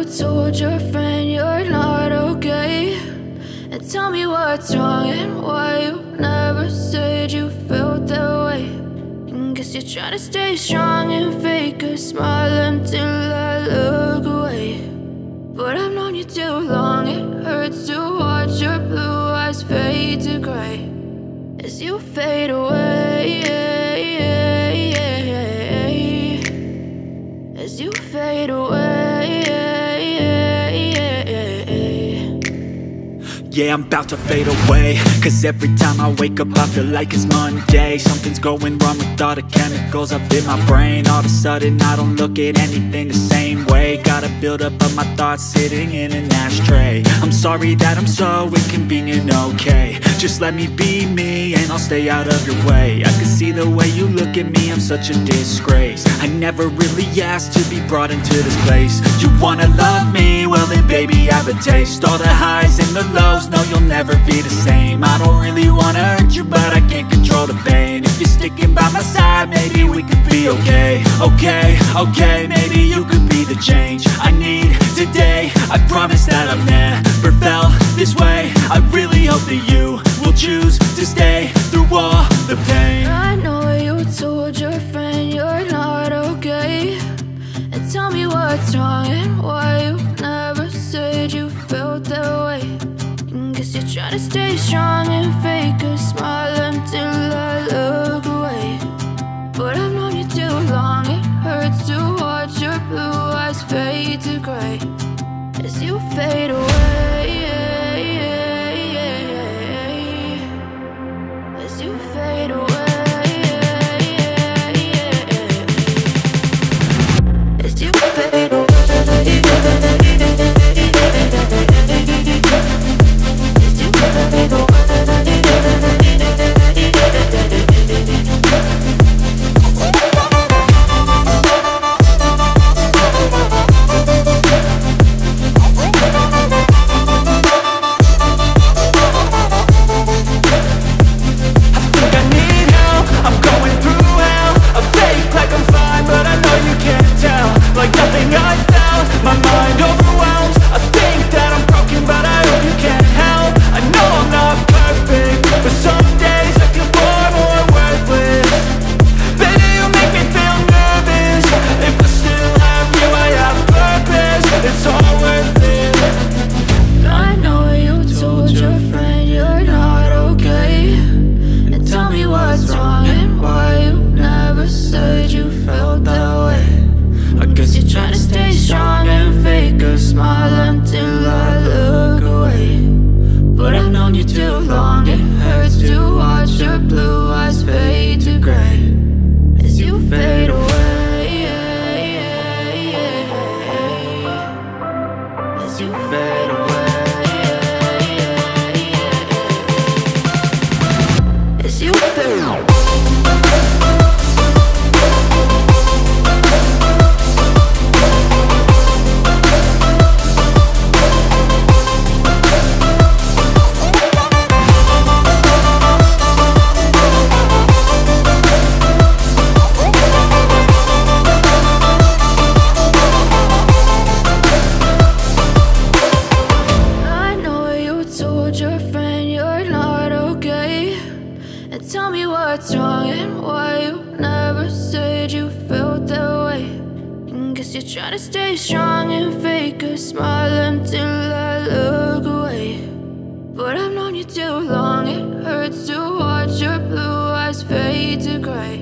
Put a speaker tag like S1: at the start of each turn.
S1: told your friend you're not okay? And tell me what's wrong and why you never said you felt that way. And guess you're trying to stay strong and fake a smile until I look away. But I've known you too long, it hurts to watch your blue eyes fade to gray as you fade away, as you fade away.
S2: Yeah, I'm about to fade away, cause every time I wake up I feel like it's Monday. Something's going wrong with all the chemicals up in my brain. All of a sudden I don't look at anything the same way. Gotta build up of my thoughts sitting in an ashtray. I'm sorry that I'm so inconvenient, okay? Just let me be me and I'll stay out of your way. I can see the way you look at me, I'm such a disgrace. I never really asked to be brought into this place. You wanna love me? Well then baby, have a taste. All the highs and the lows, no, you'll never be the same. I don't really wanna hurt you, but I can't control the pain. If you're sticking by my side, maybe we could be okay. Okay, maybe you could be the change I need today. I promise that I've never felt this way. I really hope that you will choose to stay through all the pain.
S1: I know you told your friend you're not okay. And tell me what's wrong and why you never said you felt that way. Guess you're trying to stay strong and fake a smile until I look away. But I've known you too long, it hurts to watch your blue eyes fade to gray as you fade away, as you fade away, as you fade away. But I've known you too long, it hurts to watch your blue eyes fade to gray